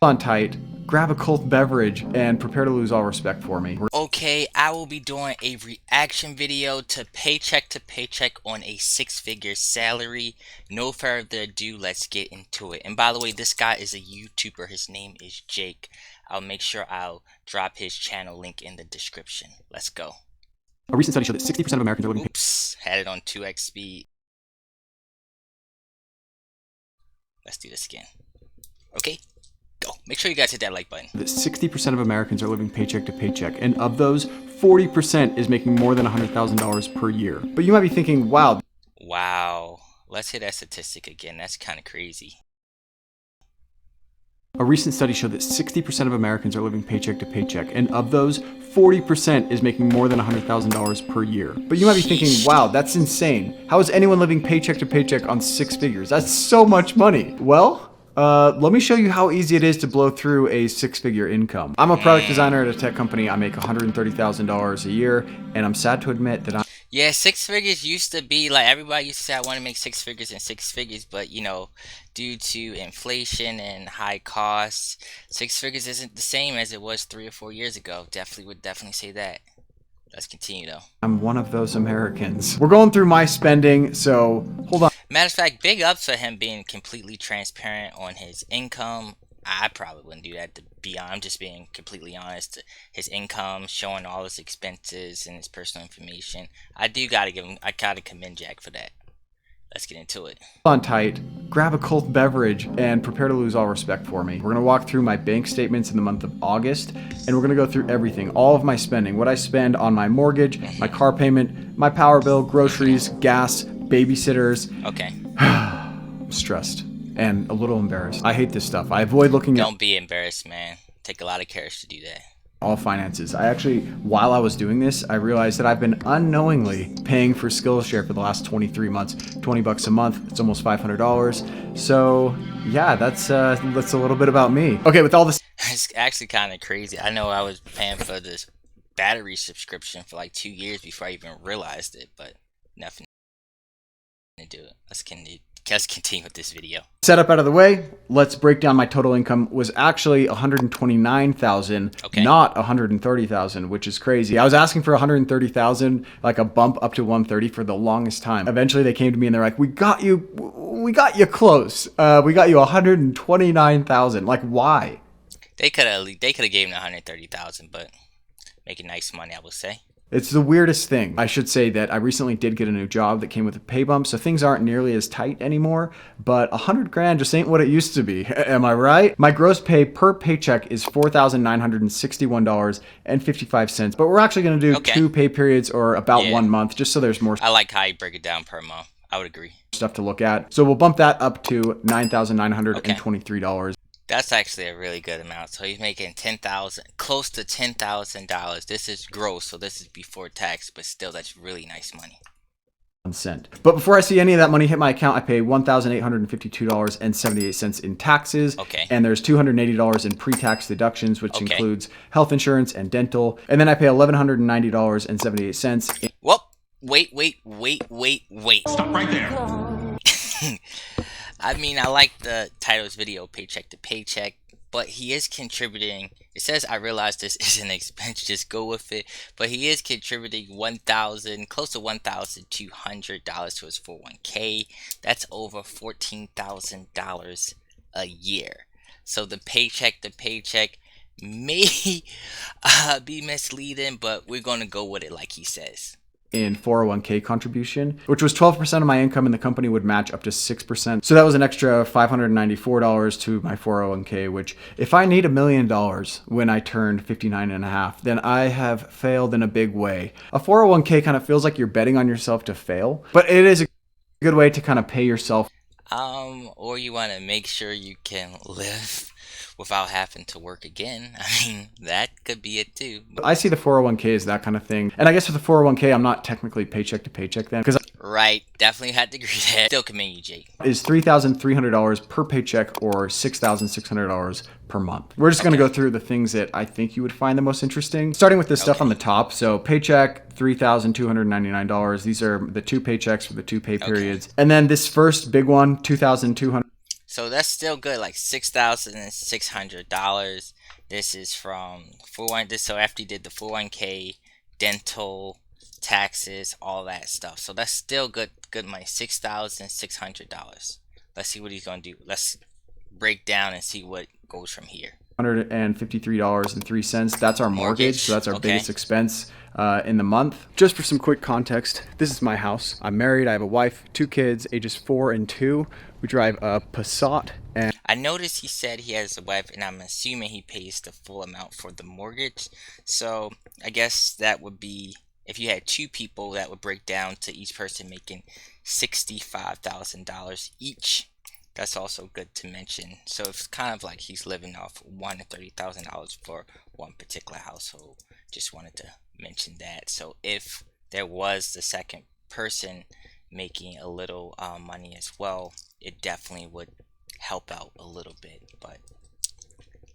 On tight, grab a cold beverage, and prepare to lose all respect for me. Okay, I will be doing a reaction video to Paycheck on a six-figure salary. No further ado, let's get into it. And by the way, this guy is a YouTuber. His name is Jake. I'll make sure I'll drop his channel link in the description. Let's go. A recent study showed that 60% of Americans are living... Oops, had it on 2x speed. Let's do this again. Okay, go. Make sure you guys hit that like button. That 60% of Americans are living paycheck to paycheck, and of those, 40% is making more than $100,000 per year. But you might be thinking, wow. Wow, let's hit that statistic again. That's kind of crazy. A recent study showed that 60% of Americans are living paycheck to paycheck, and of those, 40% is making more than $100,000 per year. But you might be thinking, wow, that's insane. How is anyone living paycheck to paycheck on six figures? That's so much money. Well, let me show you how easy it is to blow through a six-figure income. I'm a product designer at a tech company. I make $130,000 a year, and I'm sad to admit that Yeah, six figures used to be like everybody used to say I want to make six figures and six figures, but you know, due to inflation and high costs, six figures isn't the same as it was 3 or 4 years ago. Would definitely say that. Let's continue though. I'm one of those Americans. We're going through my spending, so hold on. Matter of fact, big ups for him being completely transparent on his income. I probably wouldn't do that, to be honest. I'm just being completely honest. His income, showing all his expenses and his personal information. I gotta commend Jack for that. Let's get into it. On tight, grab a cold beverage, and prepare to lose all respect for me. We're gonna walk through my bank statements in the month of August, and we're gonna go through everything, all of my spending, what I spend on my mortgage, my car payment, my power bill, groceries, gas, babysitters. Okay. I'm stressed and a little embarrassed. I hate this stuff. I avoid looking at... Don't be embarrassed, man. Take a lot of courage to do that. All finances. I actually, while I was doing this, I realized that I've been unknowingly paying for Skillshare for the last 23 months. 20 bucks a month. It's almost $500. So yeah, that's a little bit about me. Okay, with all this... It's actually kind of crazy. I know I was paying for this battery subscription for like 2 years before I even realized it, but nothing to do it. Let's continue with this video. Setup out of the way, let's break down my total income. Was actually $129,000, okay, not $130,000, which is crazy. I was asking for $130,000, like a bump up to $130 for the longest time. Eventually they came to me and they're like, we got you close. We got you $129,000. Like, why? They could have gave him $130,000, but making nice money, I would say. It's the weirdest thing. I should say that I recently did get a new job that came with a pay bump, so things aren't nearly as tight anymore, but 100 grand just ain't what it used to be. Am I right? My gross pay per paycheck is $4,961.55, but we're actually going to do 2 pay periods, or about 1 month, just so there's more. I like how you break it down per month. I would agree. Stuff to look at. So we'll bump that up to $9,923. That's actually a really good amount. So he's making close to $10,000. This is gross, so this is before tax, but still, that's really nice money. But before I see any of that money hit my account, I pay $1,852.78 in taxes. Okay. And there's $280 in pre-tax deductions, which includes health insurance and dental. And then I pay $1,190.78. Whoop! Wait. Stop right there. I mean, I like the title's video, Paycheck to Paycheck, but he is contributing. It says, I realize this is an expense, just go with it. But he is contributing close to $1,200 to his 401k. That's over $14,000 a year. So the Paycheck to Paycheck may be misleading, but we're going to go with it like he says. In 401k contribution, which was 12% of my income, and the company would match up to 6%. So that was an extra $594 to my 401k, which if I need $1 million when I turned 59 and a half, then I have failed in a big way. A 401k kind of feels like you're betting on yourself to fail, but it is a good way to kind of pay yourself. Or you want to make sure you can live without having to work again. I mean, that could be it too. I see the 401k as that kind of thing. And I guess with the 401k, I'm not technically paycheck to paycheck then, because right, definitely had to agree with that. Still commend you, Jake. Is $3,300 per paycheck, or $6,600 per month. We're just going to go through the things that I think you would find the most interesting, starting with this stuff on the top. So paycheck, $3,299. These are the 2 paychecks for the 2 pay periods. And then this first big one, $2,200. So that's still good, like $6,600. This is from so after he did the 401k, dental, taxes, all that stuff. So that's still good money. $6,600. Let's see what he's gonna do. Let's break down and see what goes from here. $153.03. That's our mortgage, so that's our Okay. biggest expense in the month. Just for some quick context, this is my house. I'm married. I have a wife, 2 kids, ages 4 and 2. We drive a Passat, and I noticed he said he has a wife, and I'm assuming he pays the full amount for the mortgage. So I guess that would be, if you had 2 people, that would break down to each person making $65,000 each. That's also good to mention. So it's kind of like he's living off $130,000 for one particular household. Just wanted to mention that. So if there was the second person making a little money as well, it definitely would help out a little bit. But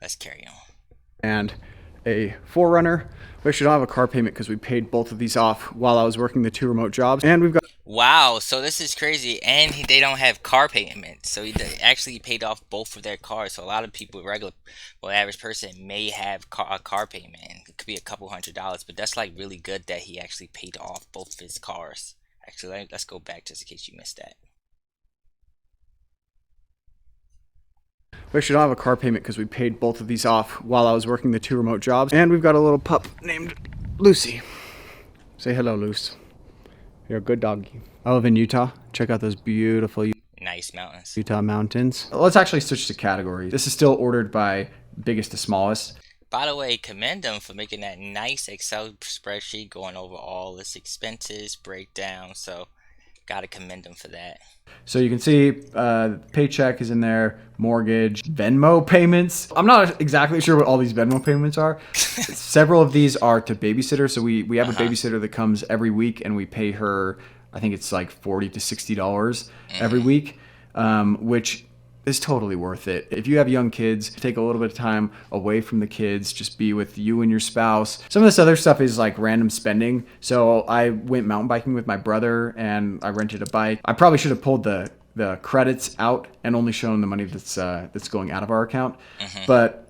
let's carry on. and a Forerunner. We actually don't have a car payment because we paid both of these off while I was working the 2 remote jobs. And we've got Wow, so this is crazy, and they don't have car payments. So actually paid off both of their cars. So a lot of people, average person, may have a car payment. It could be a couple $100s, but that's like really good that he actually paid off both of his cars. Actually, let's go back just in case you missed that. We actually don't have a car payment because we paid both of these off while I was working the 2 remote jobs. And we've got a little pup named Lucy. Say hello, Luce. You're a good doggy. I live in Utah. Check out those beautiful Nice mountains. Utah mountains. Let's actually switch to categories. This is still ordered by biggest to smallest. By the way, commend them for making that nice Excel spreadsheet, going over all his expenses, breakdown. So, gotta commend them for that. So you can see paycheck is in there, mortgage, Venmo payments. I'm not exactly sure what all these Venmo payments are. Several of these are to babysitter. So we have a babysitter that comes every week, and we pay her, I think it's like $40 to $60 every week, which is totally worth it. If you have young kids, take a little bit of time away from the kids, just be with you and your spouse. Some of this other stuff is like random spending. So I went mountain biking with my brother and I rented a bike. I probably should have pulled the credits out and only shown the money that's going out of our account. But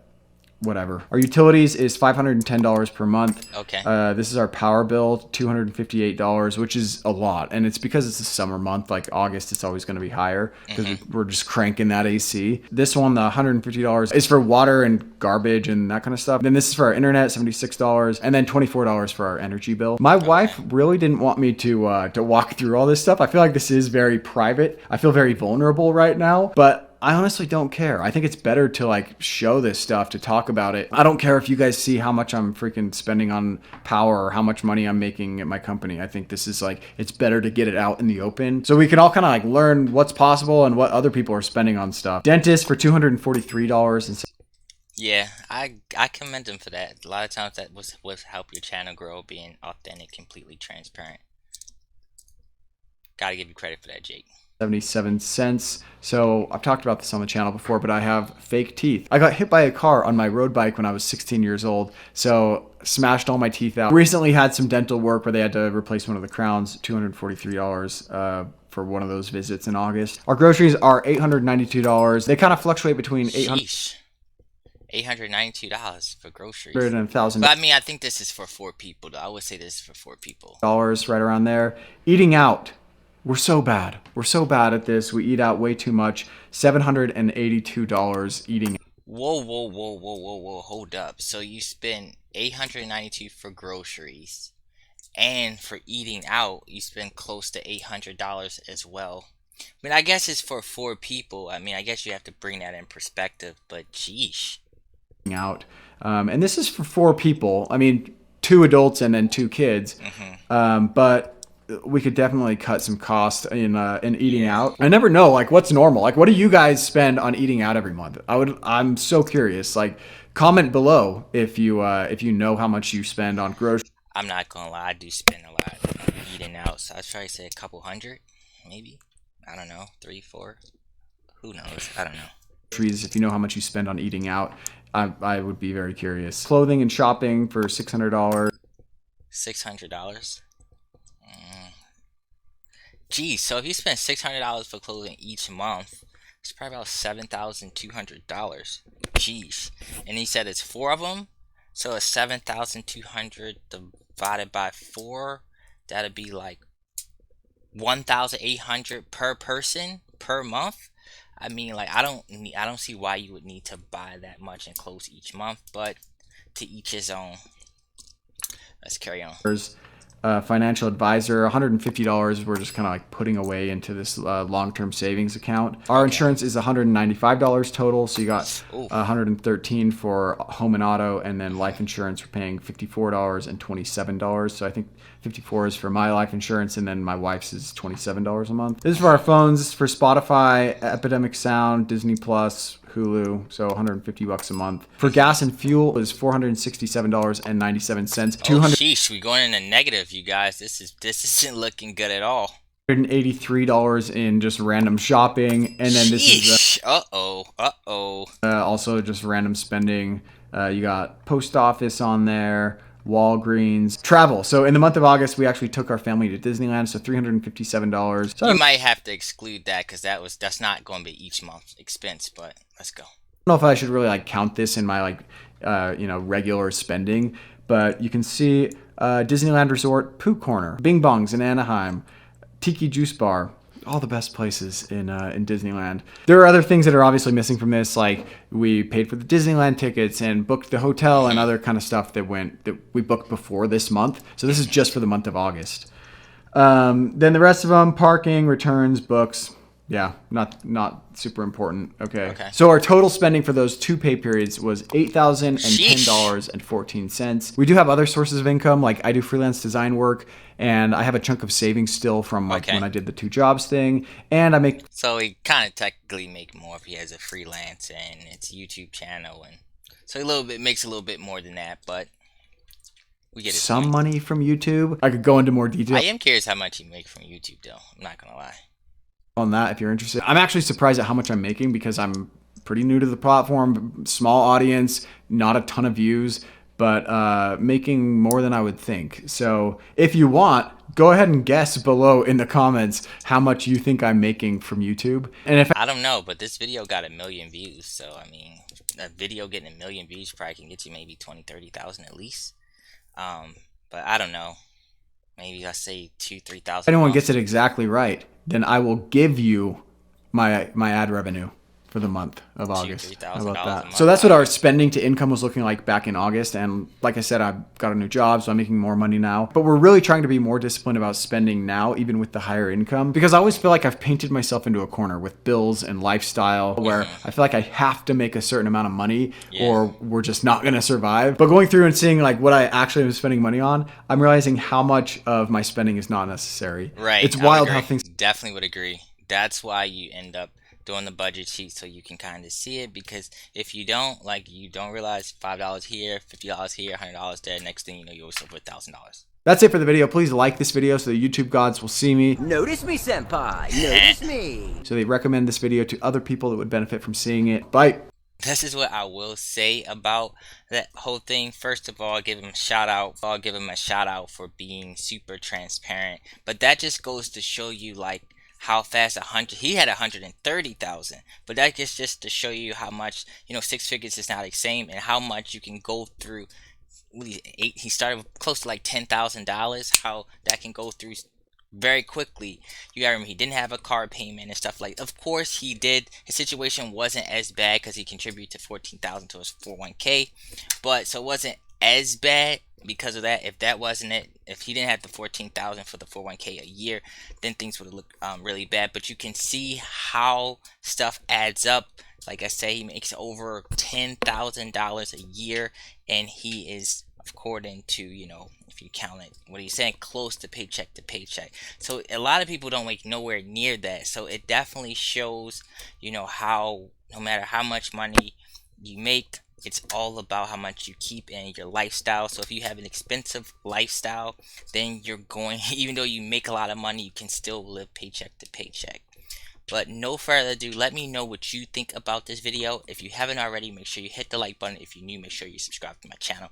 whatever. Our utilities is $510 per month. Okay. This is our power bill, $258, which is a lot. And it's because it's a summer month, like August, it's always going to be higher because we're just cranking that AC. This one, the $150 is for water and garbage and that kind of stuff. Then this is for our internet, $76, and then $24 for our energy bill. My wife really didn't want me to walk through all this stuff. I feel like this is very private. I feel very vulnerable right now, but I honestly don't care. I think it's better to like show this stuff, to talk about it. I don't care if you guys see how much I'm freaking spending on power or how much money I'm making at my company. I think this is like, it's better to get it out in the open so we can all kind of like learn what's possible and what other people are spending on stuff. Dentist for $243 and Yeah, I commend them for that. A lot of times that was help your channel grow, being authentic, completely transparent. Gotta give you credit for that, Jake. 77 cents. So I've talked about this on the channel before, but I have fake teeth. I got hit by a car on my road bike when I was 16 years old. So smashed all my teeth out. Recently had some dental work where they had to replace one of the crowns, $243 for one of those visits in August. Our groceries are $892. They kind of fluctuate between $892 for groceries. $800 and $1,000. But I mean, I think this is for 4 people, though. I would say this is for 4 people. Right around there. Eating out. We're so bad. We're so bad at this. We eat out way too much. $782 eating. Whoa. Hold up. So you spend $892 for groceries, and for eating out, you spend close to $800 as well. I mean, I guess it's for 4 people. I mean, I guess you have to bring that in perspective, but geesh. Out. And this is for 4 people. I mean, 2 adults and then 2 kids. But we could definitely cut some cost in eating out. I never know, like, what's normal. Like, what do you guys spend on eating out every month? I'm so curious. Like, comment below if you know how much you spend on groceries. I'm not gonna lie, I do spend a lot eating out. So I'd try to say a couple hundred, maybe. I don't know, 3, 4. Who knows? I don't know. If you know how much you spend on eating out, I would be very curious. Clothing and shopping for $600. $600. Geez, so if you spend $600 for clothing each month, It's probably about $7,200. Jeez. And he said it's 4 of them. So it's 7,200 divided by 4. That'd be like 1,800 per person per month. I mean, like, I don't see why you would need to buy that much in clothes each month, but to each his own. Let's carry on. Financial advisor, $150 we're just kind of like putting away into this long-term savings account. Our insurance is $195 total, so you got $113 for home and auto, and then life insurance we're paying $54 and $27. So I think 54 is for my life insurance, and then my wife's is $27 a month. This is for our phones. This is for Spotify, Epidemic Sound, Disney Plus, Hulu, so $150 a month. For gas and fuel is $467.97. Sheesh, we're going in a negative, you guys. This isn't looking good at all. $183 in just random shopping, and then this is also just random spending. You got post office on there, Walgreens, travel. So in the month of August, we actually took our family to Disneyland, so $357. So you might have to exclude that because that's not going to be each month's expense. But let's go. I don't know if I should really like count this in my regular spending, but you can see Disneyland Resort, Pooh Corner, Bing Bongs in Anaheim, Tiki Juice Bar, all the best places in Disneyland. There are other things that are obviously missing from this, like we paid for the Disneyland tickets and booked the hotel and other kind of stuff that we booked before this month. So this is just for the month of August. Then the rest of them, parking, returns, books. Yeah, not super important. Okay. So our total spending for those 2 pay periods was $8,010.14. We do have other sources of income, like I do freelance design work, and I have a chunk of savings still from when I did the 2 jobs thing, and I make. So he kind of technically make more if he has a freelance and it's a YouTube channel, and so makes a little bit more than that, but we get some money from YouTube. I could go into more detail. I am curious how much you make from YouTube, though. I'm not gonna lie. On that, if you're interested. I'm actually surprised at how much I'm making because I'm pretty new to the platform, small audience, not a ton of views, but making more than I would think. So if you want, go ahead and guess below in the comments how much you think I'm making from YouTube. And I don't know, but this video got 1 million views, so I mean, a video getting 1 million views probably can get you maybe 20,000-30,000 at least. But I don't know. Maybe I say 2,000-3,000. If anyone gets it exactly right, then I will give you my ad revenue for the month of August. How about that? So that's what our spending to income was looking like back in August. And like I said, I've got a new job, so I'm making more money now. But we're really trying to be more disciplined about spending now, even with the higher income, because I always feel like I've painted myself into a corner with bills and lifestyle where I feel like I have to make a certain amount of money or we're just not going to survive. But going through and seeing like what I actually am spending money on, I'm realizing how much of my spending is not necessary. Right. It's wild how things. Definitely would agree. That's why you end up doing the budget sheet so you can kind of see it, because if you don't, you don't realize $5 here, $50 here, $100 there, next thing you know, you owe yourself $1,000. That's it for the video. Please like this video so the YouTube gods will see me. Notice me, senpai. Notice me. So they recommend this video to other people that would benefit from seeing it. Bye. This is what I will say about that whole thing. First of all, I'll give him a shout out. I'll give him a shout out for being super transparent. But that just goes to show you how fast he had 130,000, but that gets just to show you how much 6 figures is not the same, and how much you can go through. He started with close to $10,000. How that can go through very quickly. You gotta remember, he didn't have a car payment and stuff of course he did. His situation wasn't as bad because he contributed to $14,000 to his 401k, but so it wasn't as bad because of that. If that wasn't it, if he didn't have the $14,000 for the 401k a year, then things would have looked really bad. But you can see how stuff adds up. Like I say, he makes over $10,000 a year, and he is, according to, if you count it, what he's saying, close to paycheck to paycheck. So a lot of people don't make nowhere near that. So it definitely shows, how no matter how much money you make, it's all about how much you keep in your lifestyle. So if you have an expensive lifestyle, then you're going, even though you make a lot of money, you can still live paycheck to paycheck. But no further ado, let me know what you think about this video. If you haven't already, make sure you hit the like button. If you're new, make sure you subscribe to my channel.